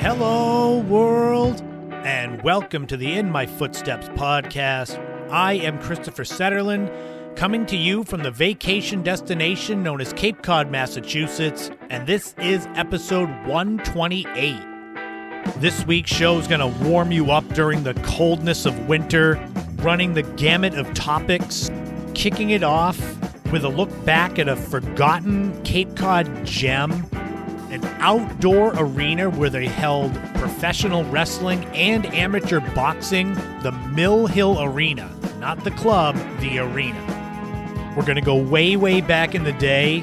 Hello, world, and welcome to the In My Footsteps podcast. I am Christopher Setterlund, coming to you from the vacation destination known as Cape Cod, Massachusetts, and this is episode 128. This week's show is going to warm you up during the coldness of winter, running the gamut of topics, kicking it off with a look back at a forgotten Cape Cod gem, an outdoor arena where they held professional wrestling and amateur boxing, the Mill Hill Arena. Not the club, the arena. We're going to go way, way back in the day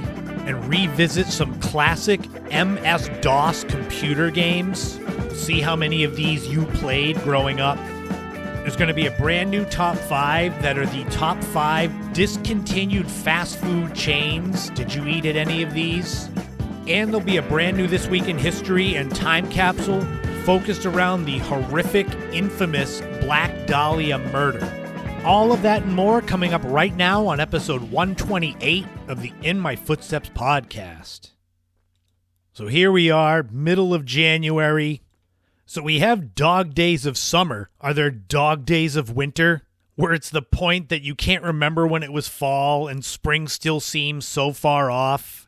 and revisit some classic MS-DOS computer games. See how many of these you played growing up. There's going to be a brand new top 5 that are the top 5 discontinued fast food chains. Did you eat at any of these? And there'll be a brand new This Week in History and Time Capsule focused around the horrific, infamous Black Dahlia murder. All of that and more coming up right now on episode 128 of the In My Footsteps podcast. So here we are, middle of January. So we have dog days of summer. Are there dog days of winter? Where it's the point that you can't remember when it was fall and spring still seems so far off.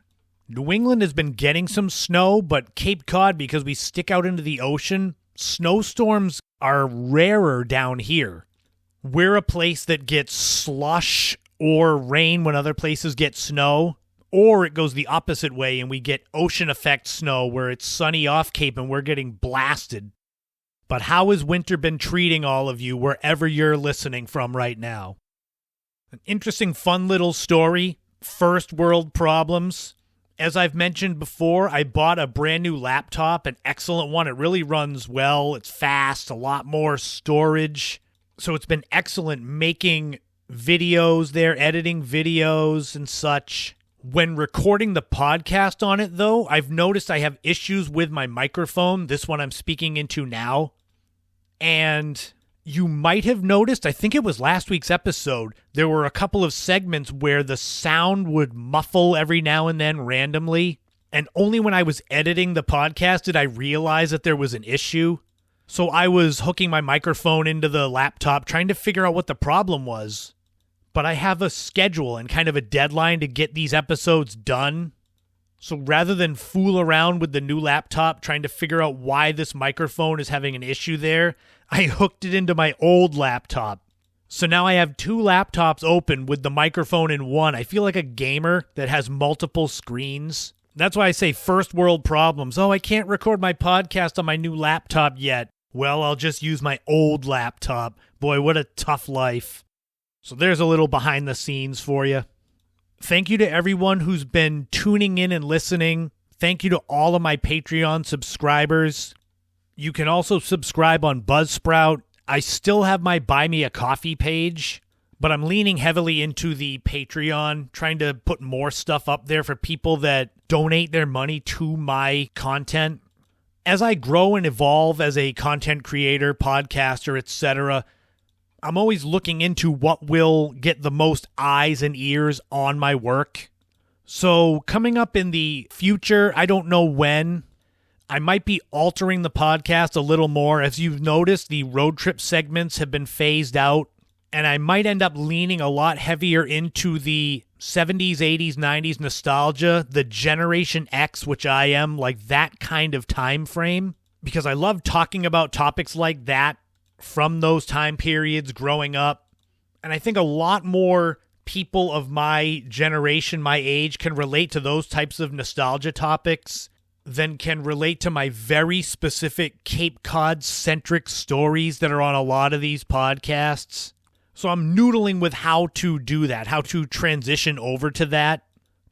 New England has been getting some snow, but Cape Cod, because we stick out into the ocean, snowstorms are rarer down here. We're a place that gets slush or rain when other places get snow, or it goes the opposite way and we get ocean effect snow where it's sunny off Cape and we're getting blasted. But how has winter been treating all of you wherever you're listening from right now? An interesting, fun little story, first world problems. As I've mentioned before, I bought a brand new laptop, an excellent one. It really runs well. It's fast, a lot more storage. So it's been excellent making videos there, editing videos and such. When recording the podcast on it, though, I've noticed I have issues with my microphone, this one I'm speaking into now. And you might have noticed, I think it was last week's episode, there were a couple of segments where the sound would muffle every now and then randomly. And only when I was editing the podcast did I realize that there was an issue. So I was hooking my microphone into the laptop trying to figure out what the problem was. But I have a schedule and kind of a deadline to get these episodes done. So rather than fool around with the new laptop trying to figure out why this microphone is having an issue there, I hooked it into my old laptop. So now I have 2 laptops open with the microphone in one. I feel like a gamer that has multiple screens. That's why I say first world problems. Oh, I can't record my podcast on my new laptop yet. Well, I'll just use my old laptop. Boy, what a tough life. So there's a little behind the scenes for you. Thank you to everyone who's been tuning in and listening. Thank you to all of my Patreon subscribers. You can also subscribe on Buzzsprout. I still have my Buy Me a Coffee page, but I'm leaning heavily into the Patreon, trying to put more stuff up there for people that donate their money to my content. As I grow and evolve as a content creator, podcaster, etc., I'm always looking into what will get the most eyes and ears on my work. So coming up in the future, I don't know when, I might be altering the podcast a little more. As you've noticed, the road trip segments have been phased out, and I might end up leaning a lot heavier into the 70s, 80s, 90s nostalgia, the Generation X, which I am, like that kind of time frame, because I love talking about topics like that from those time periods growing up. And I think a lot more people of my generation, my age, can relate to those types of nostalgia topics than can relate to my very specific Cape Cod-centric stories that are on a lot of these podcasts. So I'm noodling with how to do that, how to transition over to that.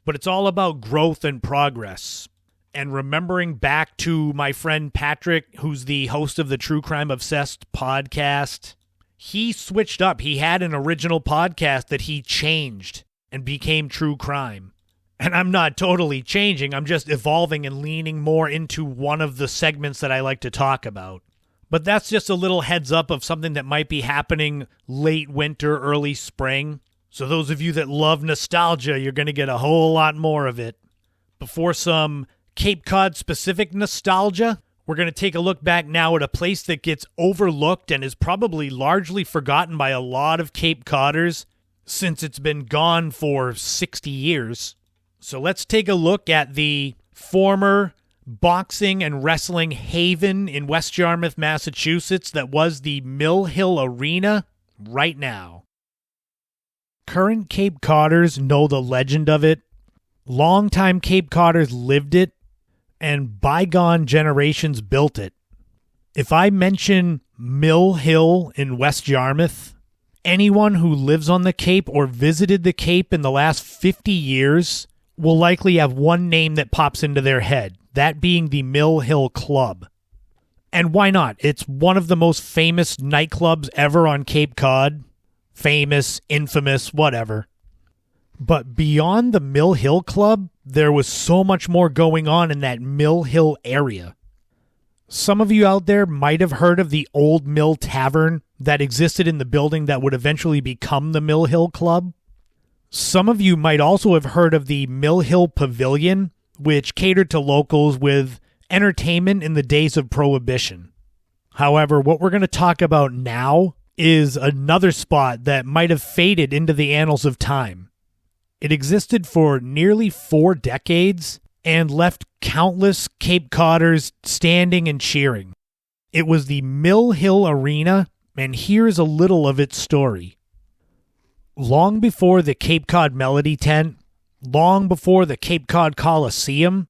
But it's all about growth and progress. And remembering back to my friend Patrick, who's the host of the True Crime Obsessed podcast, he switched up. He had an original podcast that he changed and became True Crime. And I'm not totally changing. I'm just evolving and leaning more into one of the segments that I like to talk about. But that's just a little heads up of something that might be happening late winter, early spring. So those of you that love nostalgia, you're going to get a whole lot more of it. Before some Cape Cod specific nostalgia, We're going to take a look back now at a place that gets overlooked and is probably largely forgotten by a lot of Cape Codders since it's been gone for 60 years. So let's take a look at the former boxing and wrestling haven in West Yarmouth, Massachusetts that was the Mill Hill Arena right now. Current Cape Codders know the legend of it. Longtime Cape Codders lived it, and bygone generations built it. If I mention Mill Hill in West Yarmouth, anyone who lives on the Cape or visited the Cape in the last 50 years will likely have one name that pops into their head, that being the Mill Hill Club. And why not? It's one of the most famous nightclubs ever on Cape Cod. Famous, infamous, whatever. But beyond the Mill Hill Club, there was so much more going on in that Mill Hill area. Some of you out there might have heard of the Old Mill Tavern that existed in the building that would eventually become the Mill Hill Club. Some of you might also have heard of the Mill Hill Pavilion, which catered to locals with entertainment in the days of Prohibition. However, what we're going to talk about now is another spot that might have faded into the annals of time. It existed for nearly 4 decades and left countless Cape Codders standing and cheering. It was the Mill Hill Arena, and here's a little of its story. Long before the Cape Cod Melody Tent, long before the Cape Cod Coliseum,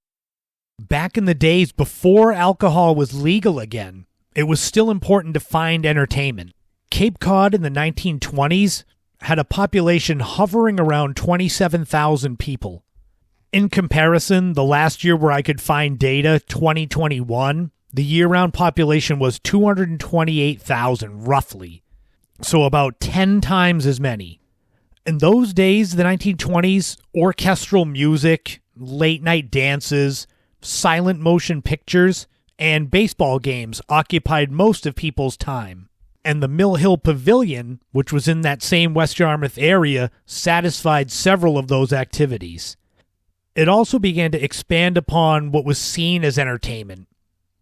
back in the days before alcohol was legal again, it was still important to find entertainment. Cape Cod in the 1920s had a population hovering around 27,000 people. In comparison, the last year where I could find data, 2021, the year-round population was 228,000 roughly. So about 10 times as many. In those days, the 1920s, orchestral music, late-night dances, silent motion pictures, and baseball games occupied most of people's time. And the Mill Hill Pavilion, which was in that same West Yarmouth area, satisfied several of those activities. It also began to expand upon what was seen as entertainment.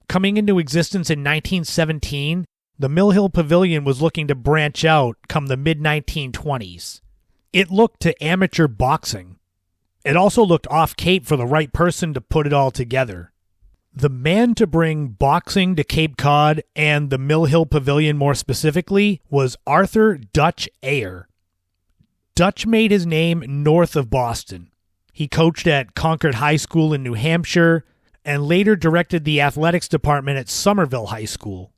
Coming into existence in 1917, the Mill Hill Pavilion was looking to branch out come the mid-1920s. It looked to amateur boxing. It also looked off-Cape for the right person to put it all together. The man to bring boxing to Cape Cod, and the Mill Hill Pavilion more specifically, was Arthur Dutch Ayer. Dutch made his name north of Boston. He coached at Concord High School in New Hampshire, and later directed the athletics department at Somerville High School.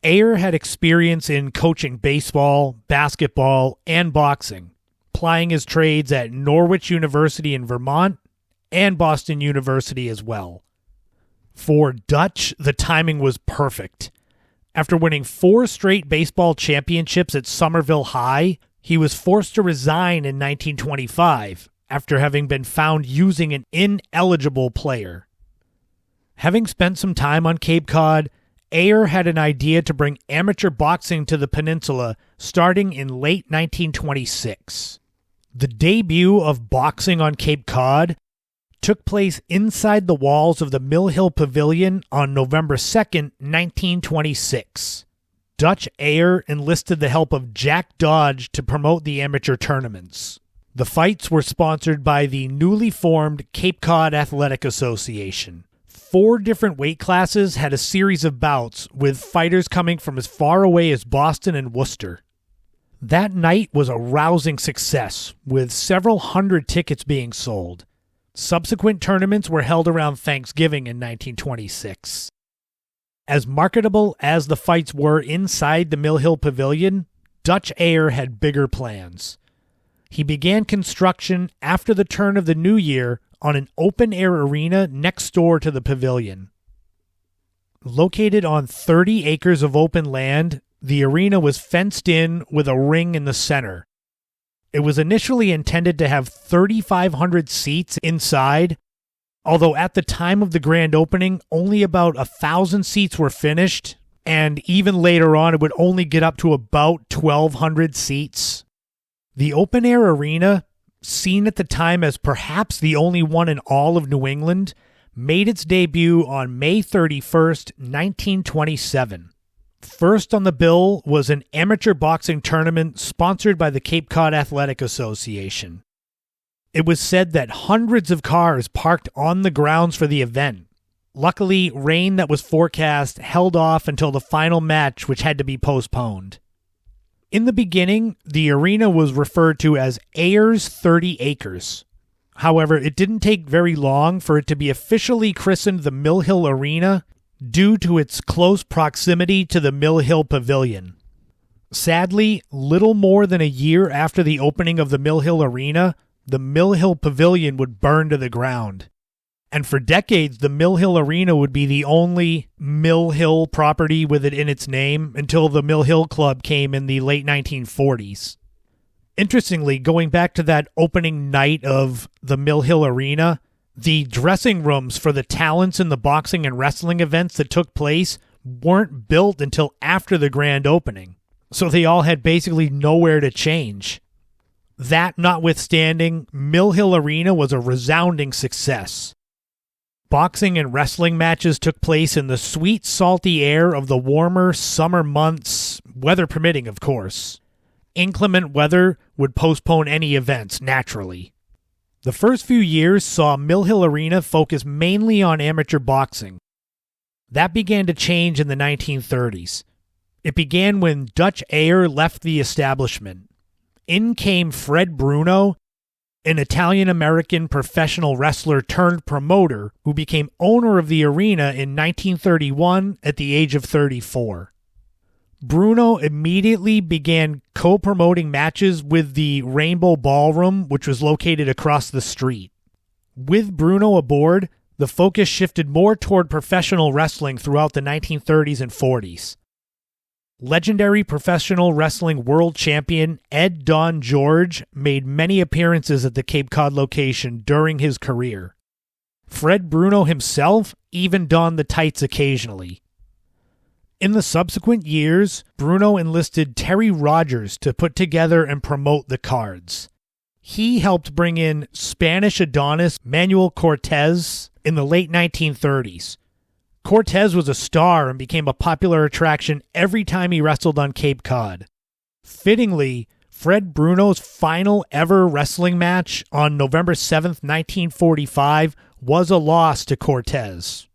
Ayer had experience in coaching baseball, basketball, and boxing, plying his trades at Norwich University in Vermont and Boston University as well. For Dutch, the timing was perfect. After winning 4 straight baseball championships at Somerville High, he was forced to resign in 1925 after having been found using an ineligible player. Having spent some time on Cape Cod, Ayer had an idea to bring amateur boxing to the peninsula starting in late 1926. The debut of boxing on Cape Cod took place inside the walls of the Mill Hill Pavilion on November 2nd, 1926. Dutch Ayer enlisted the help of Jack Dodge to promote the amateur tournaments. The fights were sponsored by the newly formed Cape Cod Athletic Association. 4 different weight classes had a series of bouts, with fighters coming from as far away as Boston and Worcester. That night was a rousing success, with several hundred tickets being sold. Subsequent tournaments were held around Thanksgiving in 1926. As marketable as the fights were inside the Mill Hill Pavilion, Dutch Ayer had bigger plans. He began construction after the turn of the new year on an open-air arena next door to the pavilion. Located on 30 acres of open land, the arena was fenced in with a ring in the center. It was initially intended to have 3,500 seats inside, although at the time of the grand opening, only about 1,000 seats were finished, and even later on, it would only get up to about 1,200 seats. The open-air arena, seen at the time as perhaps the only one in all of New England, made its debut on May 31st, 1927. First on the bill was an amateur boxing tournament sponsored by the Cape Cod Athletic Association. It was said that hundreds of cars parked on the grounds for the event. Luckily, rain that was forecast held off until the final match, which had to be postponed. In the beginning, the arena was referred to as Ayers 30 Acres. However, it didn't take very long for it to be officially christened the Mill Hill Arena due to its close proximity to the Mill Hill Pavilion. Sadly, little more than a year after the opening of the Mill Hill Arena, the Mill Hill Pavilion would burn to the ground. And for decades, the Mill Hill Arena would be the only Mill Hill property with it in its name until the Mill Hill Club came in the late 1940s. Interestingly, going back to that opening night of the Mill Hill Arena, the dressing rooms for the talents in the boxing and wrestling events that took place weren't built until after the grand opening. So they all had basically nowhere to change. That notwithstanding, Mill Hill Arena was a resounding success. Boxing and wrestling matches took place in the sweet, salty air of the warmer summer months, weather permitting, of course. Inclement weather would postpone any events, naturally. The first few years saw Mill Hill Arena focus mainly on amateur boxing. That began to change in the 1930s. It began when Dutch Ayer left the establishment. In came Fred Bruno, an Italian-American professional wrestler turned promoter who became owner of the arena in 1931 at the age of 34. Bruno immediately began co-promoting matches with the Rainbow Ballroom, which was located across the street. With Bruno aboard, the focus shifted more toward professional wrestling throughout the 1930s and 40s. Legendary professional wrestling world champion Ed Don George made many appearances at the Cape Cod location during his career. Fred Bruno himself even donned the tights occasionally. In the subsequent years, Bruno enlisted Terry Rogers to put together and promote the cards. He helped bring in Spanish Adonis Manuel Cortez in the late 1930s. Cortez was a star and became a popular attraction every time he wrestled on Cape Cod. Fittingly, Fred Bruno's final ever wrestling match on November 7th, 1945 was a loss to Cortez.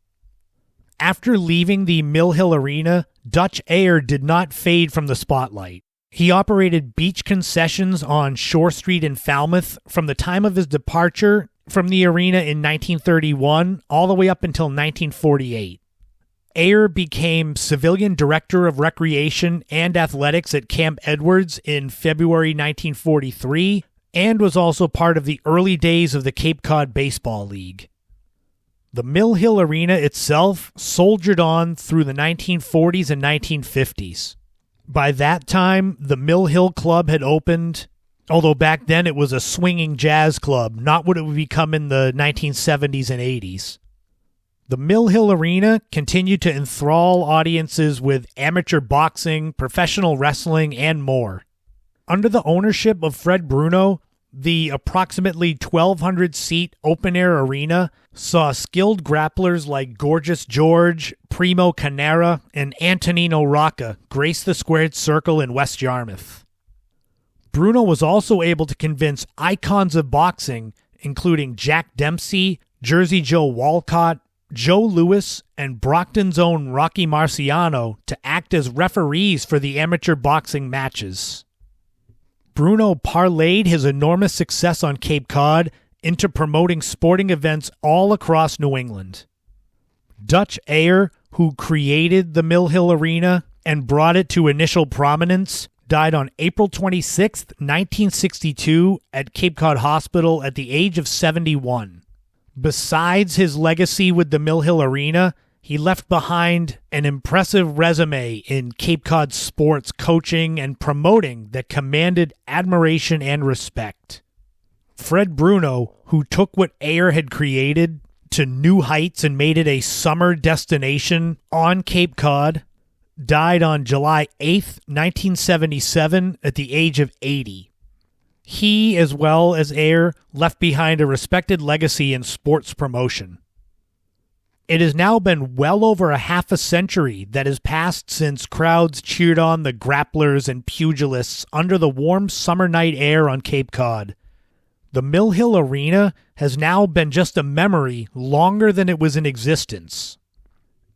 After leaving the Mill Hill Arena, Dutch Ayer did not fade from the spotlight. He operated beach concessions on Shore Street in Falmouth from the time of his departure from the arena in 1931 all the way up until 1948. Ayer became Civilian Director of Recreation and Athletics at Camp Edwards in February 1943 and was also part of the early days of the Cape Cod Baseball League. The Mill Hill Arena itself soldiered on through the 1940s and 1950s. By that time, the Mill Hill Club had opened, although back then it was a swinging jazz club, not what it would become in the 1970s and 80s. The Mill Hill Arena continued to enthrall audiences with amateur boxing, professional wrestling, and more. Under the ownership of Fred Bruno, the approximately 1,200-seat open-air arena saw skilled grapplers like Gorgeous George, Primo Canera, and Antonino Rocca grace the squared circle in West Yarmouth. Bruno was also able to convince icons of boxing, including Jack Dempsey, Jersey Joe Walcott, Joe Louis, and Brockton's own Rocky Marciano, to act as referees for the amateur boxing matches. Bruno parlayed his enormous success on Cape Cod into promoting sporting events all across New England. Dutch Ayer, who created the Mill Hill Arena and brought it to initial prominence, died on April 26, 1962 at Cape Cod Hospital at the age of 71. Besides his legacy with the Mill Hill Arena, he left behind an impressive resume in Cape Cod sports coaching and promoting that commanded admiration and respect. Fred Bruno, who took what Ayer had created to new heights and made it a summer destination on Cape Cod, died on July 8, 1977 at the age of 80. He, as well as Ayer, left behind a respected legacy in sports promotion. It has now been well over a half a century that has passed since crowds cheered on the grapplers and pugilists under the warm summer night air on Cape Cod. The Mill Hill Arena has now been just a memory longer than it was in existence.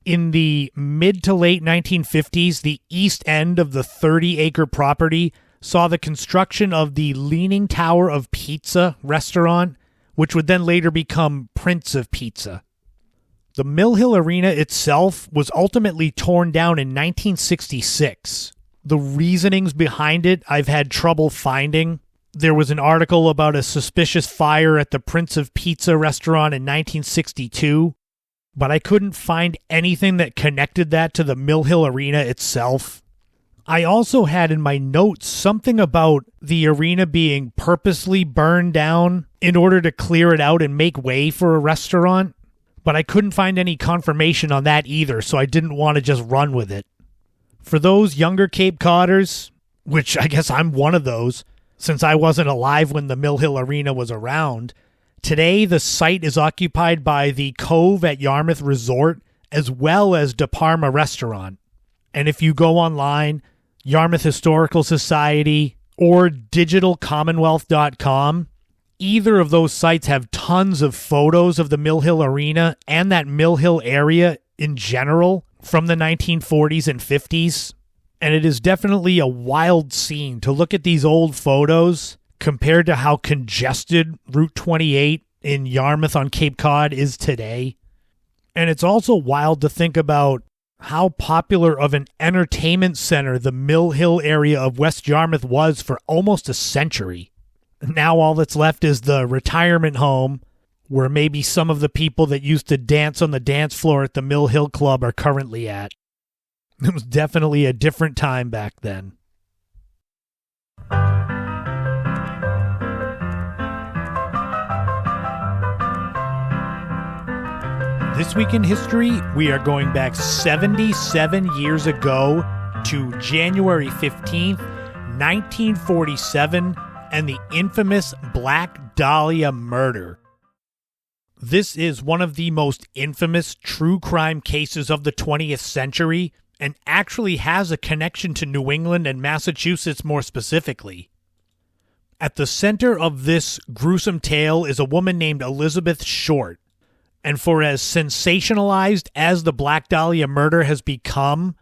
In the mid to late 1950s, the east end of the 30-acre property saw the construction of the Leaning Tower of Pizza restaurant, which would then later become Prince of Pizza. The Mill Hill Arena itself was ultimately torn down in 1966. The reasonings behind it I've had trouble finding. There was an article about a suspicious fire at the Prince of Pizza restaurant in 1962, but I couldn't find anything that connected that to the Mill Hill Arena itself. I also had in my notes something about the arena being purposely burned down in order to clear it out and make way for a restaurant, but I couldn't find any confirmation on that either, so I didn't want to just run with it. For those younger Cape Codders, which I guess I'm one of those, since I wasn't alive when the Mill Hill Arena was around, today the site is occupied by the Cove at Yarmouth Resort as well as De Parma Restaurant. And if you go online, Yarmouth Historical Society or digitalcommonwealth.com, either of those sites have tons of photos of the Mill Hill Arena and that Mill Hill area in general from the 1940s and 50s. And it is definitely a wild scene to look at these old photos compared to how congested Route 28 in Yarmouth on Cape Cod is today. And it's also wild to think about how popular of an entertainment center the Mill Hill area of West Yarmouth was for almost a century. Now all that's left is the retirement home, where maybe some of the people that used to dance on the dance floor at the Mill Hill Club are currently at. It was definitely a different time back then. This week in history, we are going back 77 years ago to January 15th, 1947, and the infamous Black Dahlia murder. This is one of the most infamous true crime cases of the 20th century, and actually has a connection to New England and Massachusetts more specifically. At the center of this gruesome tale is a woman named Elizabeth Short, and for as sensationalized as the Black Dahlia murder has become,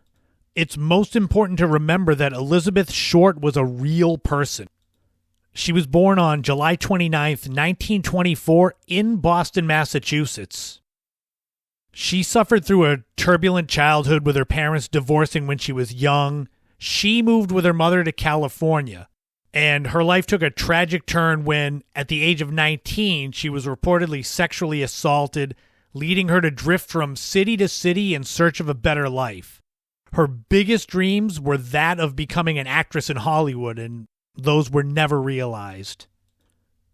it's most important to remember that Elizabeth Short was a real person. She was born on July 29th, 1924 in Boston, Massachusetts. She suffered through a turbulent childhood with her parents divorcing when she was young. She moved with her mother to California, and her life took a tragic turn when, at the age of 19, she was reportedly sexually assaulted, leading her to drift from city to city in search of a better life. Her biggest dreams were that of becoming an actress in Hollywood, and those were never realized.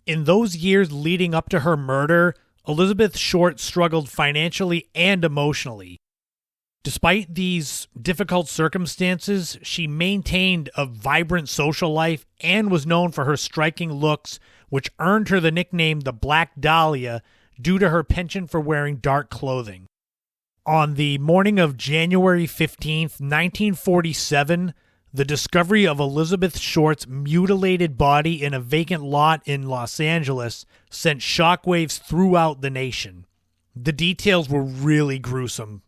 In those years leading up to her murder, Elizabeth Short struggled financially and emotionally. Despite these difficult circumstances, she maintained a vibrant social life and was known for her striking looks, which earned her the nickname the Black Dahlia due to her penchant for wearing dark clothing. On the morning of January 15th, 1947, the discovery of Elizabeth Short's mutilated body in a vacant lot in Los Angeles sent shockwaves throughout the nation. The details were really gruesome.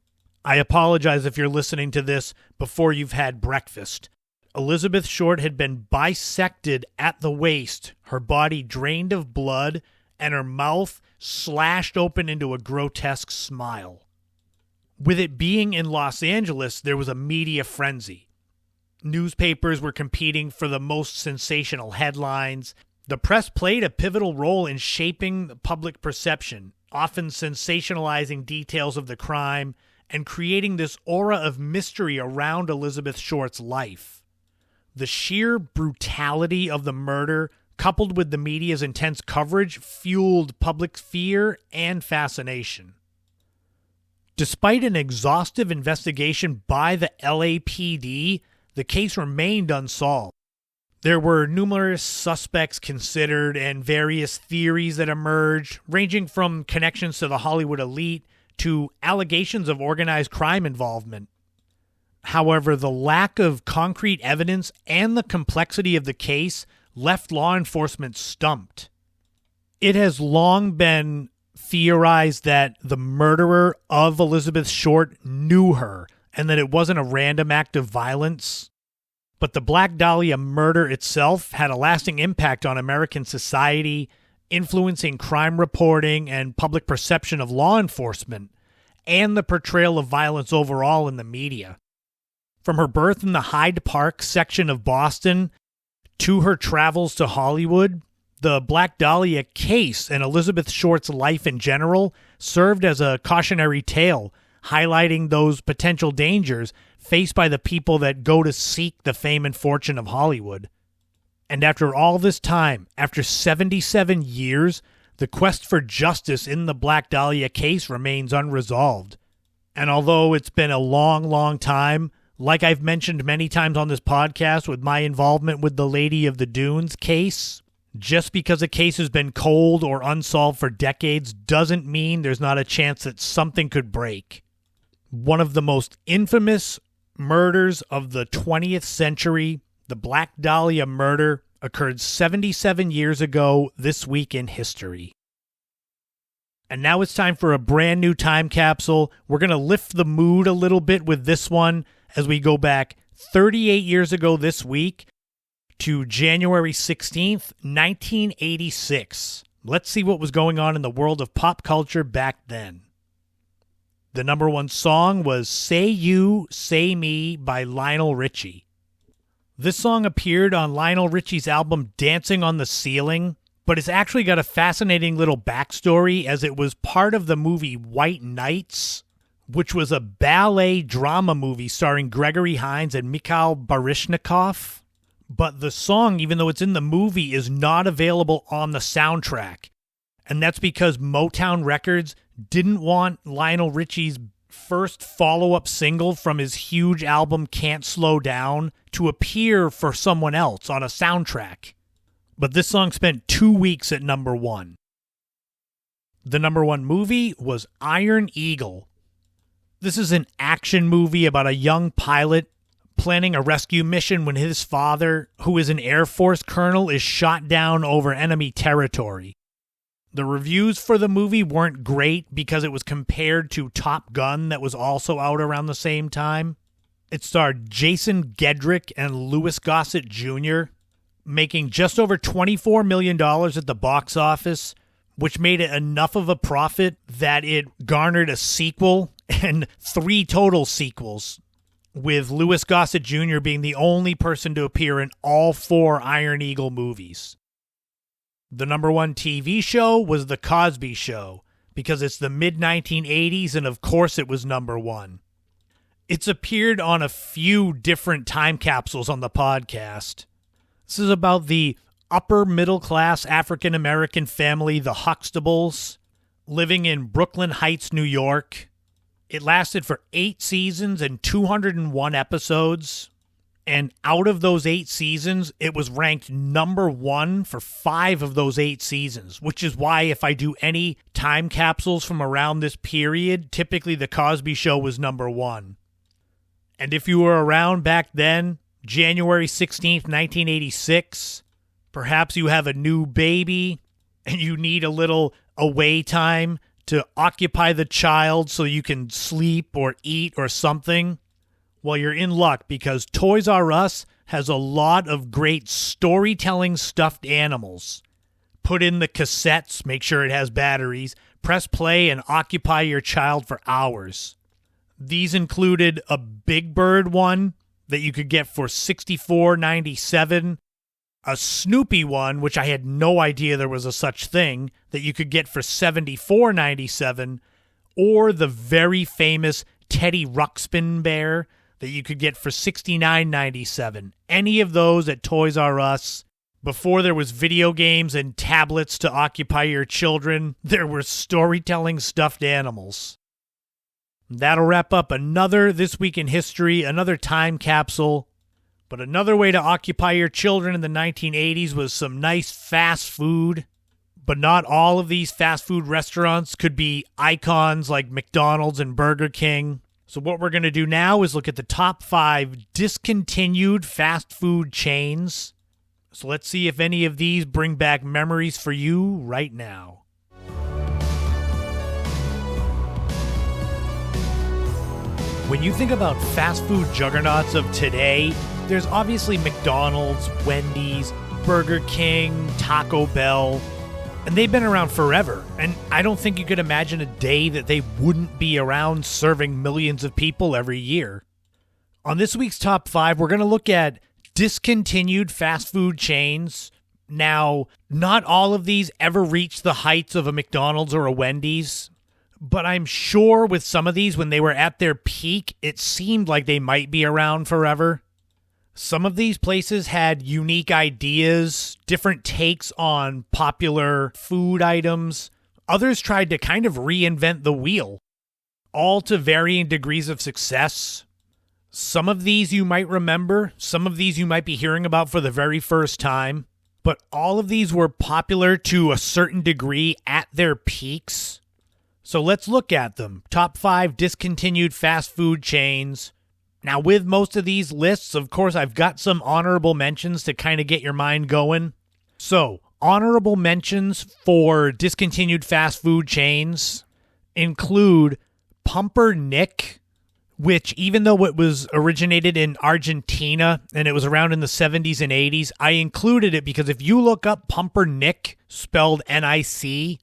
I apologize if you're listening to this before you've had breakfast. Elizabeth Short had been bisected at the waist, her body drained of blood, and her mouth slashed open into a grotesque smile. With it being in Los Angeles, there was a media frenzy. Newspapers were competing for the most sensational headlines. The press played a pivotal role in shaping the public perception, often sensationalizing details of the crime and creating this aura of mystery around Elizabeth Short's life. The sheer brutality of the murder, coupled with the media's intense coverage, fueled public fear and fascination. Despite an exhaustive investigation by the LAPD, the case remained unsolved. There were numerous suspects considered and various theories that emerged, ranging from connections to the Hollywood elite to allegations of organized crime involvement. However, the lack of concrete evidence and the complexity of the case left law enforcement stumped. It has long been theorized that the murderer of Elizabeth Short knew her and that it wasn't a random act of violence. But the Black Dahlia murder itself had a lasting impact on American society, influencing crime reporting and public perception of law enforcement, and the portrayal of violence overall in the media. From her birth in the Hyde Park section of Boston to her travels to Hollywood, the Black Dahlia case and Elizabeth Short's life in general served as a cautionary tale, highlighting those potential dangers faced by the people that go to seek the fame and fortune of Hollywood. And after all this time, after 77 years, the quest for justice in the Black Dahlia case remains unresolved. And although it's been a long, long time, like I've mentioned many times on this podcast with my involvement with the Lady of the Dunes case, just because a case has been cold or unsolved for decades doesn't mean there's not a chance that something could break. One of the most infamous murders of the 20th century, the Black Dahlia murder, occurred 77 years ago this week in history. And now it's time for a brand new time capsule. We're going to lift the mood a little bit with this one as we go back 38 years ago this week to January 16th, 1986. Let's see what was going on in the world of pop culture back then. The number one song was Say You, Say Me by Lionel Richie. This song appeared on Lionel Richie's album Dancing on the Ceiling, but it's actually got a fascinating little backstory as it was part of the movie White Nights, which was a ballet drama movie starring Gregory Hines and Mikhail Baryshnikov. But the song, even though it's in the movie, is not available on the soundtrack. And that's because Motown Records didn't want Lionel Richie's first follow-up single from his huge album Can't Slow Down to appear for someone else on a soundtrack. But this song spent 2 weeks at number one. The number one movie was Iron Eagle. This is an action movie about a young pilot planning a rescue mission when his father, who is an Air Force colonel, is shot down over enemy territory. The reviews for the movie weren't great because it was compared to Top Gun that was also out around the same time. It starred Jason Gedrick and Louis Gossett Jr., making just over $24 million at the box office, which made it enough of a profit that it garnered a sequel and 3 total sequels, with Louis Gossett Jr. being the only person to appear in all 4 Iron Eagle movies. The number one TV show was The Cosby Show, because it's the mid-1980s and of course it was number one. It's appeared on a few different time capsules on the podcast. This is about the upper middle-class African-American family, the Huxtables, living in Brooklyn Heights, New York. It lasted for 8 seasons and 201 episodes. And out of those 8 seasons, it was ranked number 1 for 5 of those 8 seasons, which is why if I do any time capsules from around this period, typically The Cosby Show was number 1. And if you were around back then, January 16th, 1986, perhaps you have a new baby and you need a little away time to occupy the child so you can sleep or eat or something. Well, you're in luck because Toys R Us has a lot of great storytelling stuffed animals. Put in the cassettes, make sure it has batteries, press play, and occupy your child for hours. These included a Big Bird one that you could get for $64.97, a Snoopy one, which I had no idea there was a such thing, that you could get for $74.97, or the very famous Teddy Ruxpin bear that you could get for $69.97. Any of those at Toys R Us. Before there was video games and tablets to occupy your children, there were storytelling stuffed animals. That'll wrap up another This Week in History, another time capsule. But another way to occupy your children in the 1980s was some nice fast food. But not all of these fast food restaurants could be icons like McDonald's and Burger King. So what we're going to do now is look at the top 5 discontinued fast food chains. So let's see if any of these bring back memories for you right now. When you think about fast food juggernauts of today, there's obviously McDonald's, Wendy's, Burger King, Taco Bell, and they've been around forever. And I don't think you could imagine a day that they wouldn't be around serving millions of people every year. On this week's top 5, we're going to look at discontinued fast food chains. Now, not all of these ever reached the heights of a McDonald's or a Wendy's. But I'm sure with some of these, when they were at their peak, it seemed like they might be around forever. Some of these places had unique ideas, different takes on popular food items. Others tried to kind of reinvent the wheel, all to varying degrees of success. Some of these you might remember, some of these you might be hearing about for the very first time, but all of these were popular to a certain degree at their peaks. So let's look at them. Top 5 discontinued fast food chains. Now, with most of these lists, of course, I've got some honorable mentions to kind of get your mind going. So, honorable mentions for discontinued fast food chains include Pumpernick, which even though it was originated in Argentina and it was around in the 70s and 80s, I included it because if you look up Pumpernick, spelled N-I-C,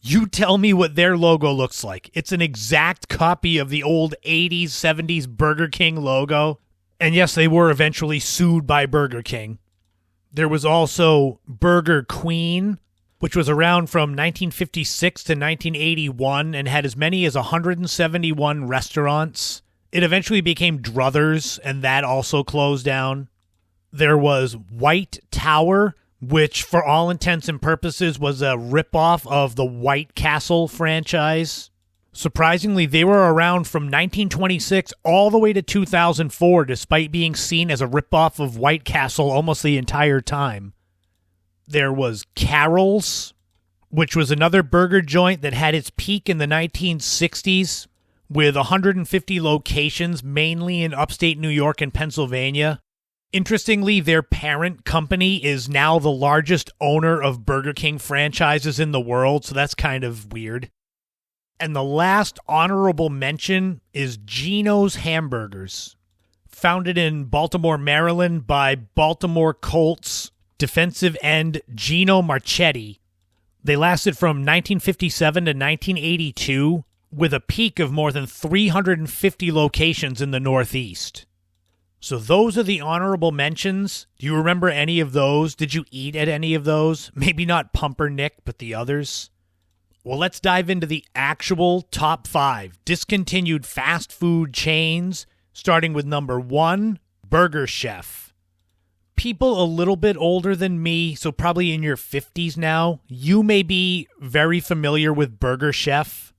you tell me what their logo looks like. It's an exact copy of the old 80s, 70s Burger King logo. And yes, they were eventually sued by Burger King. There was also Burger Queen, which was around from 1956 to 1981 and had as many as 171 restaurants. It eventually became Druthers, and that also closed down. There was White Tower, which for all intents and purposes was a ripoff of the White Castle franchise. Surprisingly, they were around from 1926 all the way to 2004, despite being seen as a ripoff of White Castle almost the entire time. There was Carol's, which was another burger joint that had its peak in the 1960s, with 150 locations, mainly in upstate New York and Pennsylvania. Interestingly, their parent company is now the largest owner of Burger King franchises in the world, so that's kind of weird. And the last honorable mention is Geno's Hamburgers. Founded in Baltimore, Maryland by Baltimore Colts defensive end Geno Marchetti. They lasted from 1957 to 1982, with a peak of more than 350 locations in the Northeast. So those are the honorable mentions. Do you remember any of those? Did you eat at any of those? Maybe not Pumpernick, but the others. Well, let's dive into the actual top 5 discontinued fast food chains, starting with number 1, Burger Chef. People a little bit older than me, so probably in your 50s now, you may be very familiar with Burger Chef.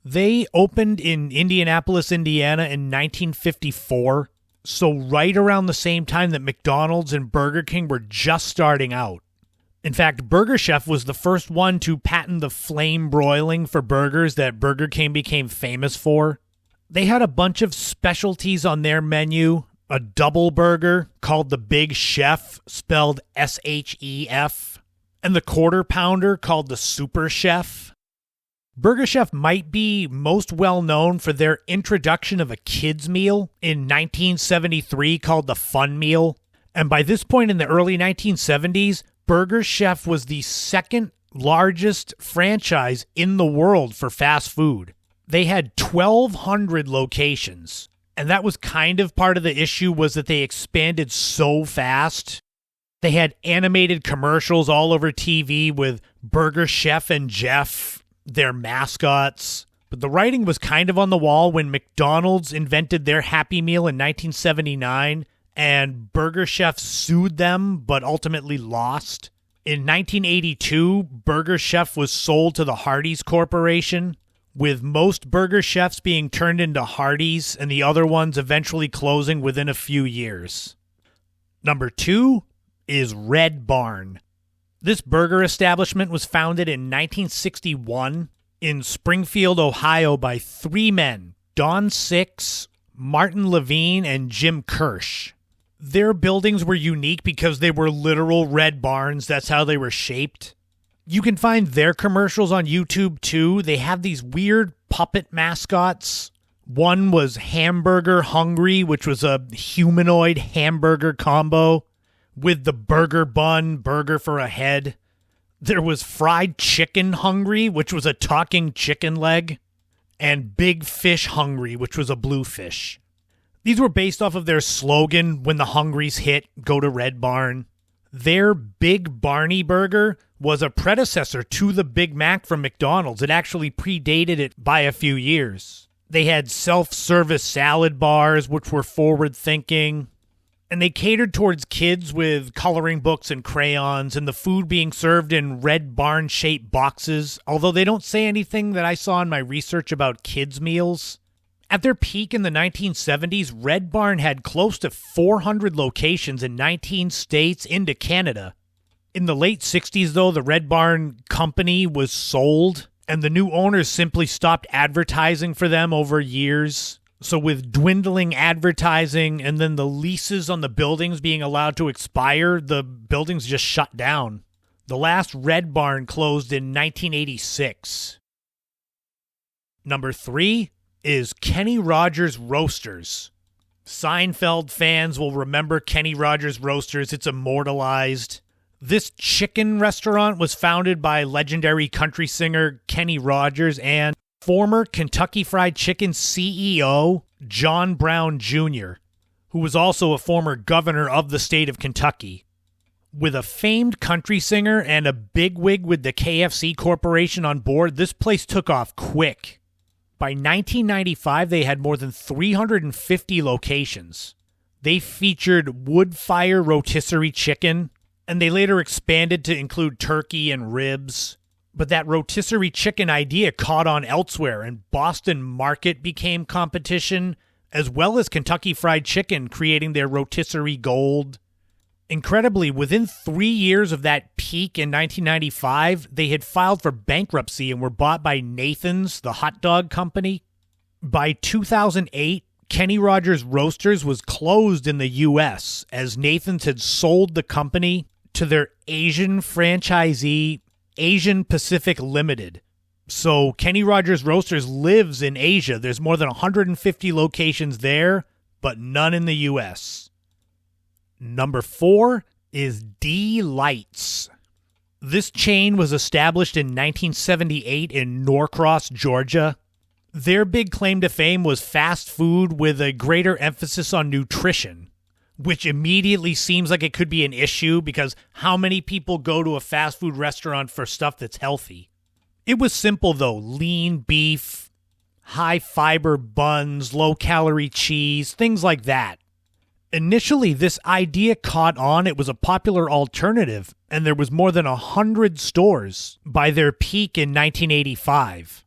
They opened in Indianapolis, Indiana in 1954. So right around the same time that McDonald's and Burger King were just starting out. In fact, Burger Chef was the first one to patent the flame broiling for burgers that Burger King became famous for. They had a bunch of specialties on their menu. A double burger called the Big Chef, spelled S-H-E-F, and the Quarter Pounder called the Super Chef. Burger Chef might be most well known for their introduction of a kids meal in 1973 called the Fun Meal. And by this point in the early 1970s, Burger Chef was the second largest franchise in the world for fast food. They had 1,200 locations. And that was kind of part of the issue, was that they expanded so fast. They had animated commercials all over TV with Burger Chef and Jeff, their mascots. But the writing was kind of on the wall when McDonald's invented their Happy Meal in 1979 and Burger Chef sued them but ultimately lost. In 1982, Burger Chef was sold to the Hardee's Corporation, with most Burger Chefs being turned into Hardee's and the other ones eventually closing within a few years. Number 2 is Red Barn. This burger establishment was founded in 1961 in Springfield, Ohio by three men, Don Six, Martin Levine, and Jim Kirsch. Their buildings were unique because they were literal red barns. That's how they were shaped. You can find their commercials on YouTube too. They have these weird puppet mascots. One was Hamburger Hungry, which was a humanoid hamburger combo with the burger bun, burger for a head. There was Fried Chicken Hungry, which was a talking chicken leg, and Big Fish Hungry, which was a blue fish. These were based off of their slogan, when the hungries hit, go to Red Barn. Their Big Barney Burger was a predecessor to the Big Mac from McDonald's. It actually predated it by a few years. They had self-service salad bars, which were forward-thinking. And they catered towards kids with coloring books and crayons, and the food being served in red barn-shaped boxes, although they don't say anything that I saw in my research about kids' meals. At their peak in the 1970s, Red Barn had close to 400 locations in 19 states into Canada. In the late 60s, though, the Red Barn company was sold, and the new owners simply stopped advertising for them over years. So with dwindling advertising and then the leases on the buildings being allowed to expire, the buildings just shut down. The last Red Barn closed in 1986. Number 3 is Kenny Rogers Roasters. Seinfeld fans will remember Kenny Rogers Roasters. It's immortalized. This chicken restaurant was founded by legendary country singer Kenny Rogers and former Kentucky Fried Chicken CEO John Brown Jr., who was also a former governor of the state of Kentucky. With a famed country singer and a bigwig with the KFC Corporation on board, this place took off quick. By 1995, they had more than 350 locations. They featured wood-fire rotisserie chicken, and they later expanded to include turkey and ribs. But that rotisserie chicken idea caught on elsewhere, and Boston Market became competition, as well as Kentucky Fried Chicken creating their rotisserie gold. Incredibly, within 3 years of that peak in 1995, they had filed for bankruptcy and were bought by Nathan's, the hot dog company. By 2008, Kenny Rogers Roasters was closed in the U.S. as Nathan's had sold the company to their Asian franchisee, Asian Pacific Limited. So Kenny Rogers Roasters lives in Asia. There's more than 150 locations there, but none in the U.S. Number 4 is D-Lights. This chain was established in 1978 in Norcross, Georgia. Their big claim to fame was fast food with a greater emphasis on nutrition, which immediately seems like it could be an issue because how many people go to a fast food restaurant for stuff that's healthy? It was simple, though. Lean beef, high-fiber buns, low-calorie cheese, things like that. Initially, this idea caught on. It was a popular alternative, and there was more than 100 stores by their peak in 1985.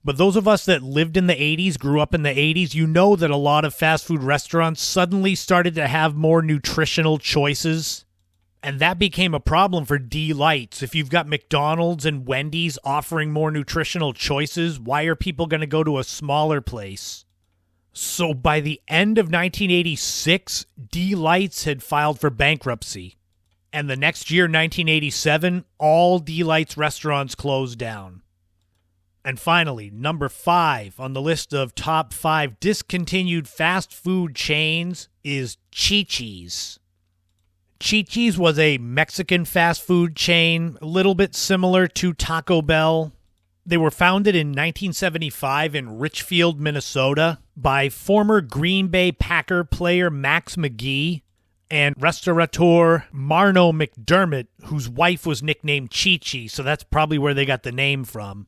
But those of us that lived in the 80s, grew up in the 80s, you know that a lot of fast food restaurants suddenly started to have more nutritional choices. And that became a problem for D-Lights. If you've got McDonald's and Wendy's offering more nutritional choices, why are people going to go to a smaller place? So by the end of 1986, D-Lights had filed for bankruptcy. And the next year, 1987, all D-Lights restaurants closed down. And finally, number 5 on the list of top 5 discontinued fast food chains is Chi-Chi's. Chi-Chi's was a Mexican fast food chain, a little bit similar to Taco Bell. They were founded in 1975 in Richfield, Minnesota, by former Green Bay Packer player Max McGee and restaurateur Marno McDermott, whose wife was nicknamed Chi-Chi, so that's probably where they got the name from.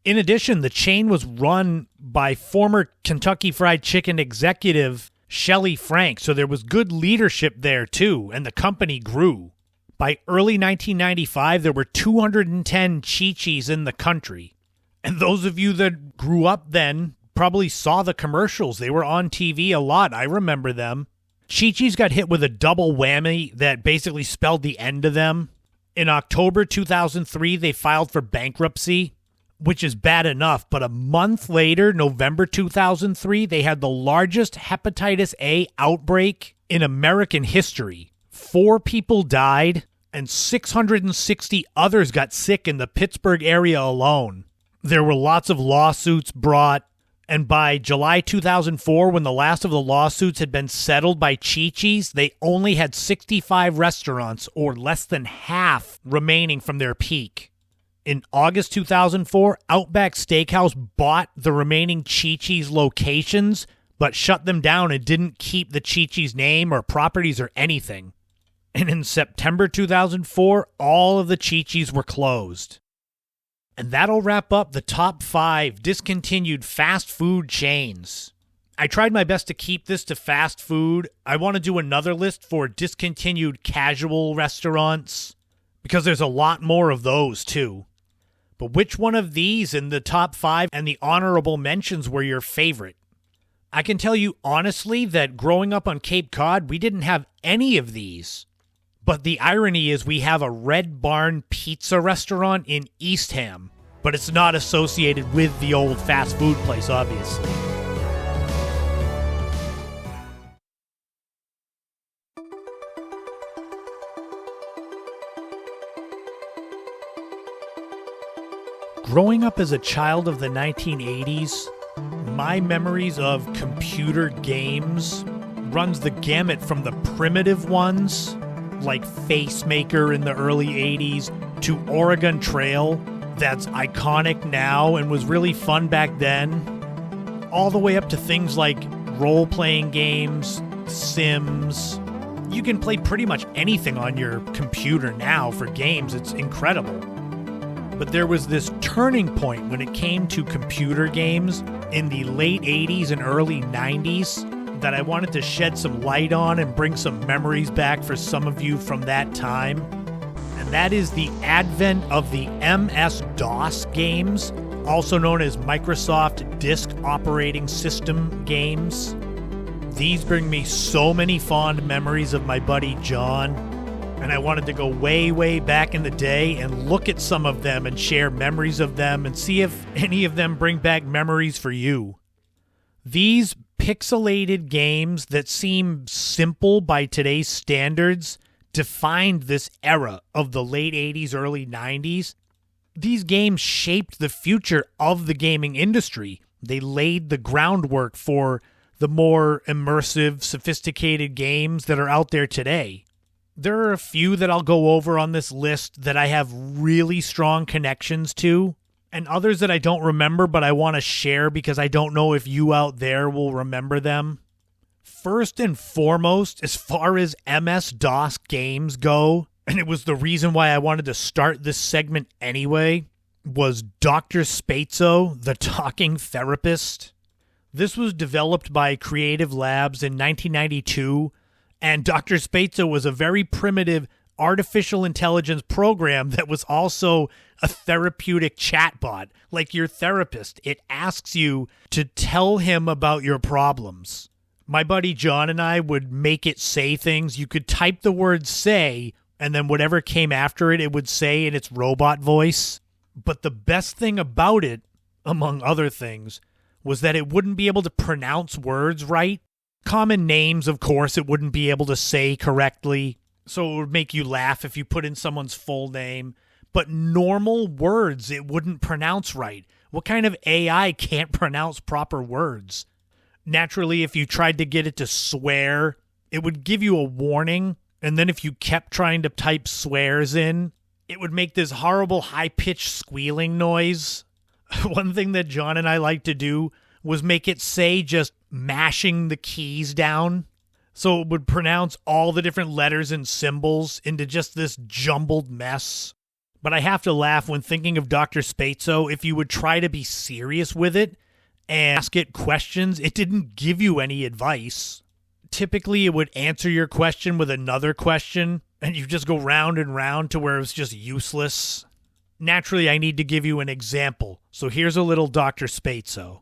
In addition, the chain was run by former Kentucky Fried Chicken executive Shelley Frank, so there was good leadership there too, and the company grew. By early 1995, there were 210 Chi-Chi's in the country. And those of you that grew up then probably saw the commercials. They were on TV a lot. I remember them. Chi-Chi's got hit with a double whammy that basically spelled the end of them. In October 2003, they filed for bankruptcy, which is bad enough, but a month later, November 2003, they had the largest hepatitis A outbreak in American history. 4 people died, and 660 others got sick in the Pittsburgh area alone. There were lots of lawsuits brought, and by July 2004, when the last of the lawsuits had been settled by Chi-Chi's, they only had 65 restaurants, or less than half, remaining from their peak. In August 2004, Outback Steakhouse bought the remaining Chi-Chi's locations, but shut them down and didn't keep the Chi-Chi's name or properties or anything. And in September 2004, all of the Chi-Chi's were closed. And that'll wrap up the top 5 discontinued fast food chains. I tried my best to keep this to fast food. I want to do another list for discontinued casual restaurants, because there's a lot more of those too. But which one of these in the top 5 and the honorable mentions were your favorite? I can tell you honestly that growing up on Cape Cod, we didn't have any of these. But the irony is we have a Red Barn pizza restaurant in Eastham, but it's not associated with the old fast food place, obviously. Growing up as a child of the 1980s, my memories of computer games runs the gamut from the primitive ones, like Facemaker in the early 80s, to Oregon Trail, that's iconic now and was really fun back then, all the way up to things like role-playing games, Sims. You can play pretty much anything on your computer now for games. It's incredible. But there was this turning point when it came to computer games in the late 80s and early 90s that I wanted to shed some light on and bring some memories back for some of you from that time. And that is the advent of the MS-DOS games, also known as Microsoft Disk Operating System games. These bring me so many fond memories of my buddy John, and I wanted to go way, way back in the day and look at some of them and share memories of them and see if any of them bring back memories for you. These pixelated games that seem simple by today's standards defined this era of the late 80s, early 90s. These games shaped the future of the gaming industry. They laid the groundwork for the more immersive, sophisticated games that are out there today. There are a few that I'll go over on this list that I have really strong connections to, and others that I don't remember but I want to share because I don't know if you out there will remember them. First and foremost, as far as MS-DOS games go, and it was the reason why I wanted to start this segment anyway, was Dr. Spatzo, the Talking Therapist. This was developed by Creative Labs in 1992, and Dr. Spatzo was a very primitive artificial intelligence program that was also a therapeutic chatbot, like your therapist. It asks you to tell him about your problems. My buddy John and I would make it say things. You could type the word say, and then whatever came after it, it would say in its robot voice. But the best thing about it, among other things, was that it wouldn't be able to pronounce words right. Common names, of course, it wouldn't be able to say correctly. So it would make you laugh if you put in someone's full name. But normal words, it wouldn't pronounce right. What kind of AI can't pronounce proper words? Naturally, if you tried to get it to swear, it would give you a warning. And then if you kept trying to type swears in, it would make this horrible high-pitched squealing noise. One thing that John and I liked to do was make it say just mashing the keys down. So it would pronounce all the different letters and symbols into just this jumbled mess. But I have to laugh when thinking of Dr. Spatzo. If you would try to be serious with it and ask it questions, it didn't give you any advice. Typically, it would answer your question with another question, and you just go round and round to where it's just useless. Naturally, I need to give you an example. So here's a little Dr. Spatzo.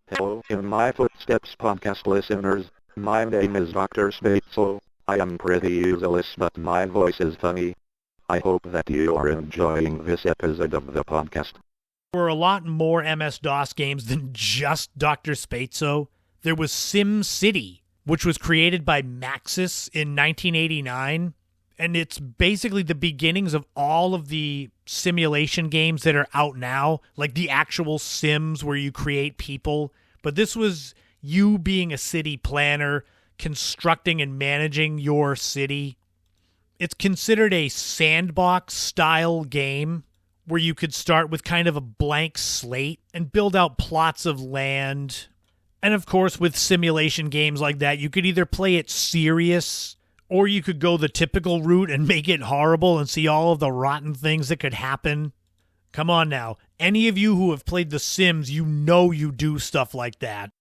Hello, In My Footsteps podcast listeners. My name is Dr. Spatzo. I am pretty useless, but my voice is funny. I hope that you are enjoying this episode of the podcast. There were a lot more MS-DOS games than just Dr. Spatzo. There was Sim City, which was created by Maxis in 1989, and it's basically the beginnings of all of the simulation games that are out now, like the actual Sims where you create people. But this was you being a city planner, constructing and managing your city. It's considered a sandbox-style game where you could start with kind of a blank slate and build out plots of land. And of course, with simulation games like that, you could either play it serious or you could go the typical route and make it horrible and see all of the rotten things that could happen. Come on now. Any of you who have played The Sims, you know you do stuff like that.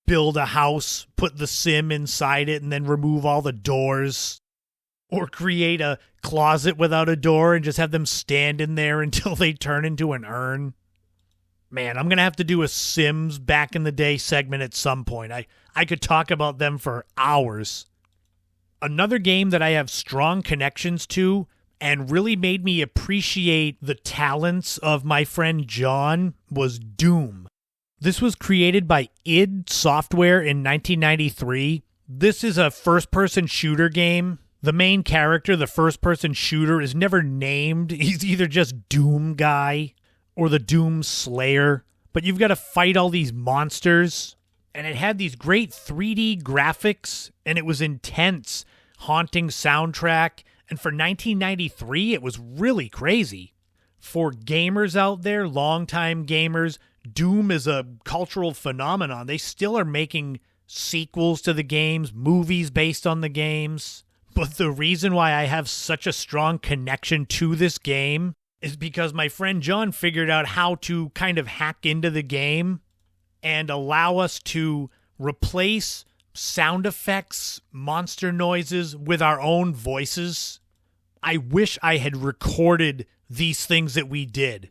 Build a house, put the Sim inside it, and then remove all the doors. Or create a closet without a door and just have them stand in there until they turn into an urn. Man, I'm going to have to do a Sims back in the day segment at some point. I could talk about them for hours. Another game that I have strong connections to and really made me appreciate the talents of my friend John was Doom. This was created by id Software in 1993. This is a first-person shooter game. The main character, the first-person shooter, is never named. He's either just Doom Guy or the Doom Slayer. But you've got to fight all these monsters. And it had these great 3D graphics, and it was intense, haunting soundtrack. And for 1993, it was really crazy. For gamers out there, longtime gamers, Doom is a cultural phenomenon. They still are making sequels to the games, movies based on the games. But the reason why I have such a strong connection to this game is because my friend John figured out how to kind of hack into the game and allow us to replace sound effects, monster noises with our own voices. I wish I had recorded these things that we did.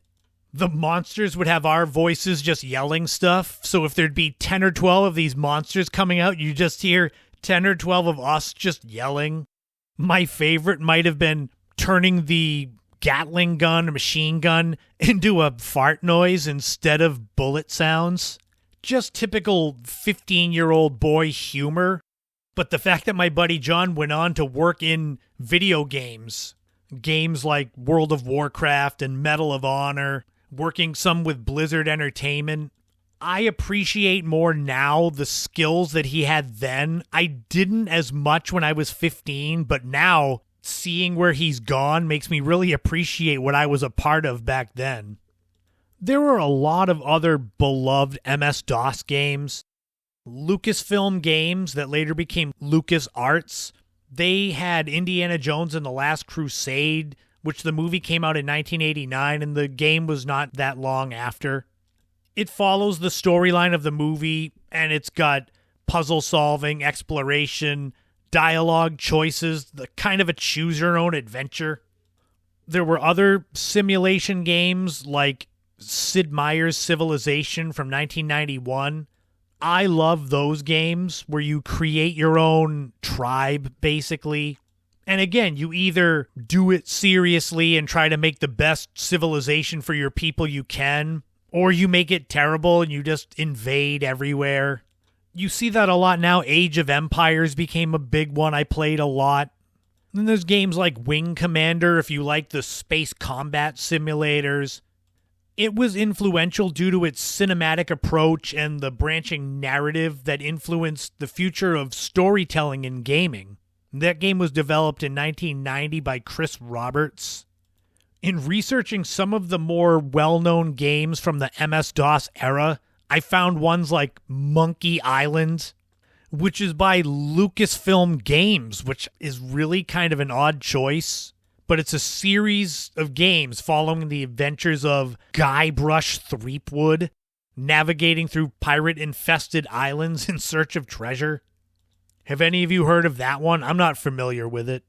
The monsters would have our voices just yelling stuff. So if there'd be 10 or 12 of these monsters coming out, you just hear 10 or 12 of us just yelling. My favorite might have been turning the Gatling gun or machine gun into a fart noise instead of bullet sounds. Just typical 15-year-old boy humor. But the fact that my buddy John went on to work in video games, games like World of Warcraft and Medal of Honor, working some with Blizzard Entertainment, I appreciate more now the skills that he had then. I didn't as much when I was 15, but now seeing where he's gone makes me really appreciate what I was a part of back then. There were a lot of other beloved MS-DOS games. Lucasfilm Games that later became LucasArts. They had Indiana Jones and the Last Crusade, which the movie came out in 1989, and the game was not that long after. It follows the storyline of the movie, and it's got puzzle solving, exploration, dialogue choices, the kind of a choose-your-own adventure. There were other simulation games like Sid Meier's Civilization from 1991. I love those games where you create your own tribe, basically. And again, you either do it seriously and try to make the best civilization for your people you can, or you make it terrible and you just invade everywhere. You see that a lot now. Age of Empires became a big one I played a lot. Then there's games like Wing Commander if you like the space combat simulators. It was influential due to its cinematic approach and the branching narrative that influenced the future of storytelling in gaming. That game was developed in 1990 by Chris Roberts. In researching some of the more well-known games from the MS-DOS era, I found ones like Monkey Island, which is by Lucasfilm Games, which is really kind of an odd choice. But it's a series of games following the adventures of Guybrush Threepwood, navigating through pirate-infested islands in search of treasure. Have any of you heard of that one? I'm not familiar with it.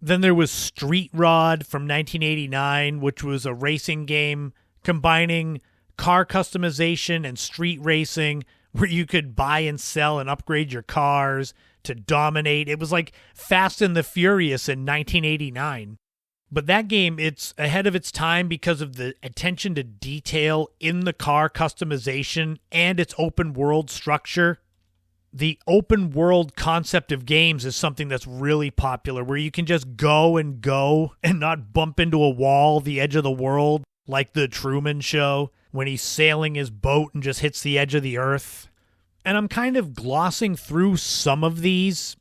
Then there was Street Rod from 1989, which was a racing game combining car customization and street racing, where you could buy and sell and upgrade your cars to dominate. It was like Fast and the Furious in 1989. But that game, it's ahead of its time because of the attention to detail in the car customization and its open world structure. The open world concept of games is something that's really popular, where you can just go and not bump into a wall, the edge of the world, like the Truman Show, when he's sailing his boat and just hits the edge of the earth. And I'm kind of glossing through some of these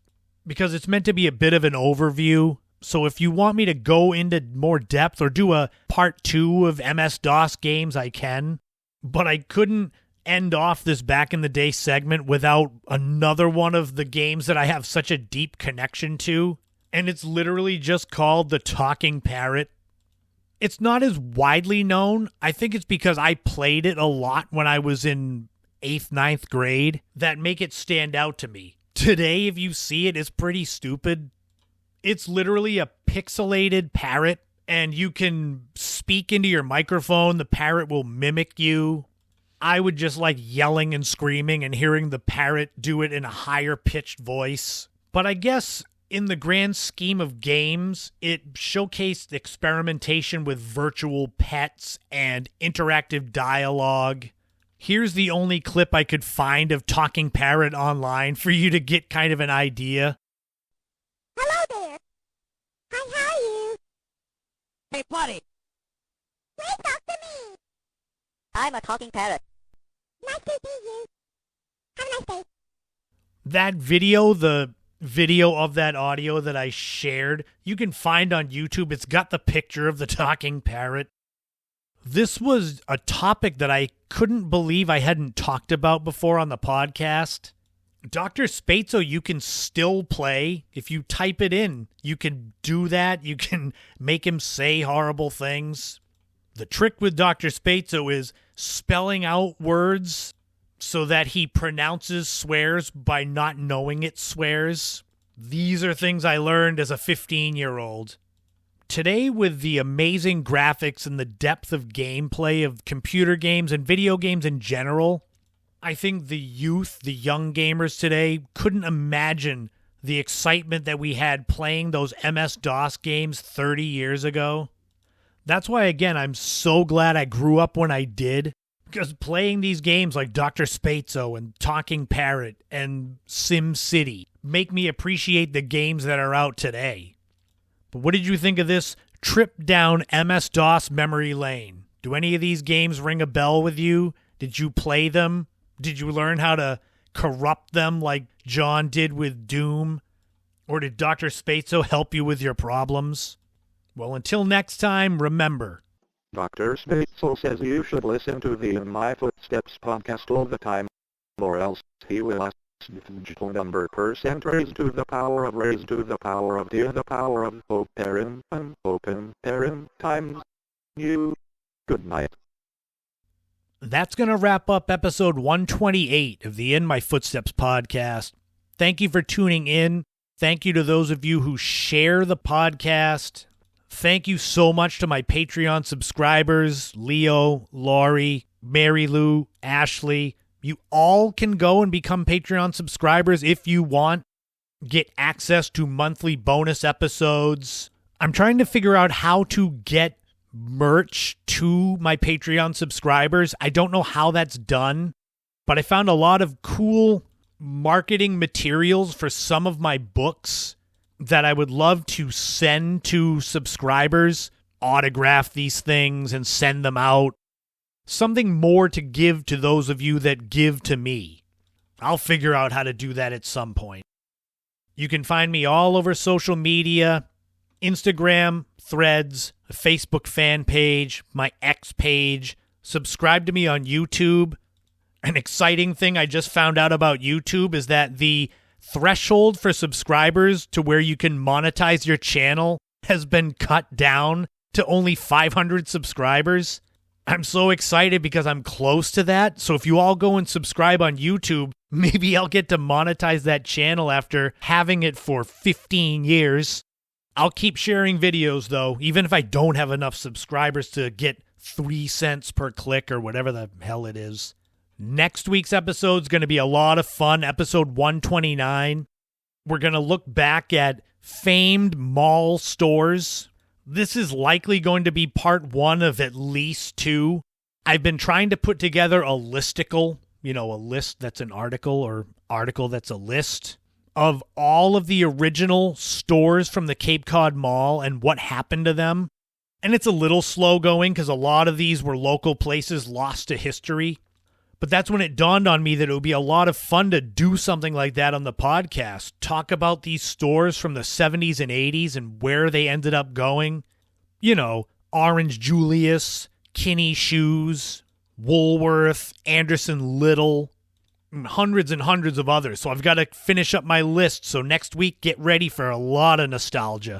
because it's meant to be a bit of an overview. So if you want me to go into more depth or do a part 2 of MS-DOS games, I can. But I couldn't end off this back in the day segment without another one of the games that I have such a deep connection to. And it's literally just called the Talking Parrot. It's not as widely known. I think it's because I played it a lot when I was in 8th, 9th grade that make it stand out to me. Today, if you see it, it's pretty stupid. It's literally a pixelated parrot, and you can speak into your microphone. The parrot will mimic you. I would just like yelling and screaming and hearing the parrot do it in a higher pitched voice. But I guess in the grand scheme of games, it showcased experimentation with virtual pets and interactive dialogue. Here's the only clip I could find of Talking Parrot online for you to get kind of an idea. Hello there. Hi, how are you? Hey, buddy. Please talk to me. I'm a talking parrot. Nice to see you. Have a nice day. That video, the video of that audio that I shared, you can find on YouTube. It's got the picture of the talking parrot. This was a topic that I couldn't believe I hadn't talked about before on the podcast. Dr. Spatzo, you can still play. If you type it in, you can do that. You can make him say horrible things. The trick with Dr. Spatzo is spelling out words so that he pronounces swears by not knowing it swears. These are things I learned as a 15-year-old. Today, with the amazing graphics and the depth of gameplay of computer games and video games in general, I think the youth, the young gamers today, couldn't imagine the excitement that we had playing those MS-DOS games 30 years ago. That's why, again, I'm so glad I grew up when I did, because playing these games like Dr. Spatzo and Talking Parrot and Sim City make me appreciate the games that are out today. But what did you think of this trip down MS-DOS memory lane? Do any of these games ring a bell with you? Did you play them? Did you learn how to corrupt them like John did with Doom? Or did Dr. Spatzo help you with your problems? Well, until next time, remember. Dr. Spatzel says you should listen to the In My Footsteps podcast all the time, or else he will ask digital number percent raised to the power of to the power of open parent times you. Good night. That's going to wrap up episode 128 of the In My Footsteps podcast. Thank you for tuning in. Thank you to those of you who share the podcast. Thank you so much to my Patreon subscribers, Leo, Laurie, Mary Lou, Ashley. You all can go and become Patreon subscribers if you want. Get access to monthly bonus episodes. I'm trying to figure out how to get merch to my Patreon subscribers. I don't know how that's done, but I found a lot of cool marketing materials for some of my books that I would love to send to subscribers, autograph these things and send them out. Something more to give to those of you that give to me. I'll figure out how to do that at some point. You can find me all over social media, Instagram, Threads, a Facebook fan page, my X page. Subscribe to me on YouTube. An exciting thing I just found out about YouTube is that the threshold for subscribers to where you can monetize your channel has been cut down to only 500 subscribers. I'm so excited because I'm close to that. So if you all go and subscribe on YouTube, maybe I'll get to monetize that channel after having it for 15 years. I'll keep sharing videos though, even if I don't have enough subscribers to get 3 cents per click or whatever the hell it is. Next week's episode is going to be a lot of fun. Episode 129. We're going to look back at famed mall stores. This is likely going to be part 1 of at least 2. I've been trying to put together a listicle, a list that's an article or article that's a list of all of the original stores from the Cape Cod Mall and what happened to them. And it's a little slow going because a lot of these were local places lost to history. But that's when it dawned on me that it would be a lot of fun to do something like that on the podcast. Talk about these stores from the 70s and 80s and where they ended up going. Orange Julius, Kinney Shoes, Woolworth, Anderson Little, and hundreds of others. So I've got to finish up my list. So next week, get ready for a lot of nostalgia.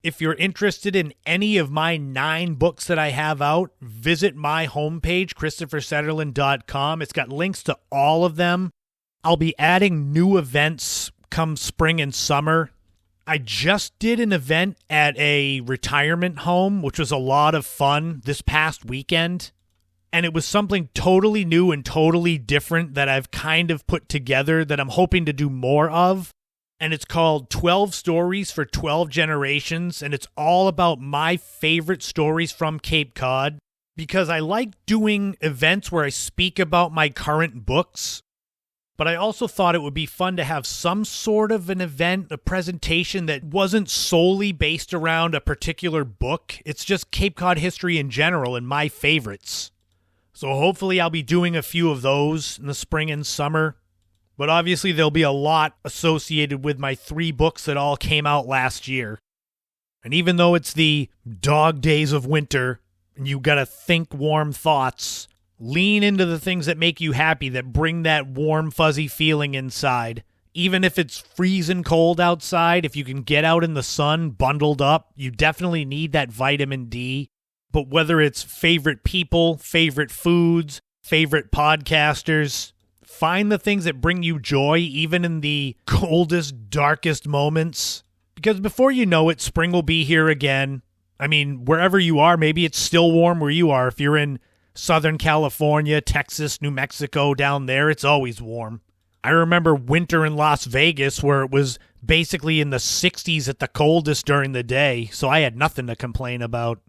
If you're interested in any of my 9 books that I have out, visit my homepage, ChristopherSetterland.com. It's got links to all of them. I'll be adding new events come spring and summer. I just did an event at a retirement home, which was a lot of fun this past weekend. And it was something totally new and totally different that I've kind of put together that I'm hoping to do more of. And it's called 12 Stories for 12 Generations, and it's all about my favorite stories from Cape Cod, because I like doing events where I speak about my current books, but I also thought it would be fun to have some sort of an event, a presentation that wasn't solely based around a particular book. It's just Cape Cod history in general and my favorites. So hopefully I'll be doing a few of those in the spring and summer. But obviously there'll be a lot associated with my 3 books that all came out last year. And even though it's the dog days of winter, and you gotta think warm thoughts, lean into the things that make you happy, that bring that warm, fuzzy feeling inside. Even if it's freezing cold outside, if you can get out in the sun bundled up, you definitely need that vitamin D. But whether it's favorite people, favorite foods, favorite podcasters, find the things that bring you joy, even in the coldest, darkest moments. Because before you know it, spring will be here again. I mean, wherever you are, maybe it's still warm where you are. If you're in Southern California, Texas, New Mexico, down there, it's always warm. I remember winter in Las Vegas where it was basically in the 60s at the coldest during the day, so I had nothing to complain about.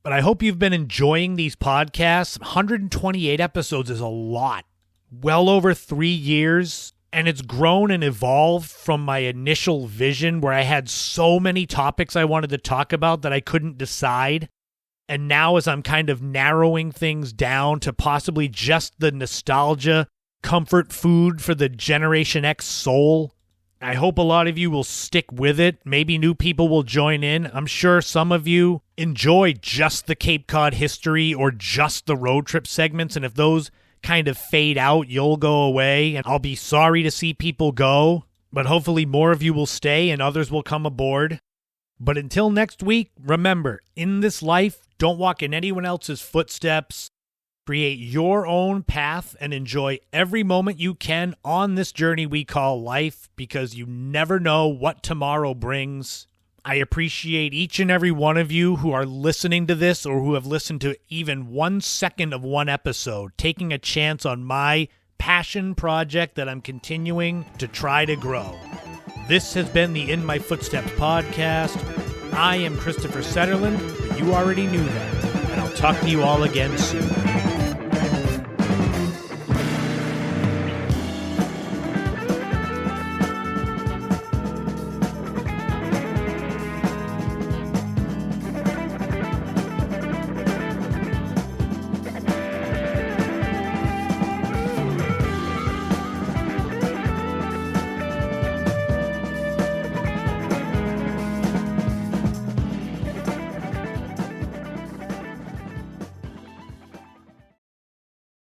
But I hope you've been enjoying these podcasts. 128 episodes is a lot. Well over 3 years, and it's grown and evolved from my initial vision where I had so many topics I wanted to talk about that I couldn't decide. And now as I'm kind of narrowing things down to possibly just the nostalgia, comfort food for the Generation X soul, I hope a lot of you will stick with it. Maybe new people will join in. I'm sure some of you enjoy just the Cape Cod history or just the road trip segments, and if those kind of fade out, you'll go away, and I'll be sorry to see people go, but hopefully more of you will stay and others will come aboard. But until next week, remember, in this life, don't walk in anyone else's footsteps. Create your own path and enjoy every moment you can on this journey we call life, because you never know what tomorrow brings. I appreciate each and every one of you who are listening to this or who have listened to even 1 second of one episode, taking a chance on my passion project that I'm continuing to try to grow. This has been the In My Footsteps podcast. I am Christopher Setterland, but you already knew that, and I'll talk to you all again soon.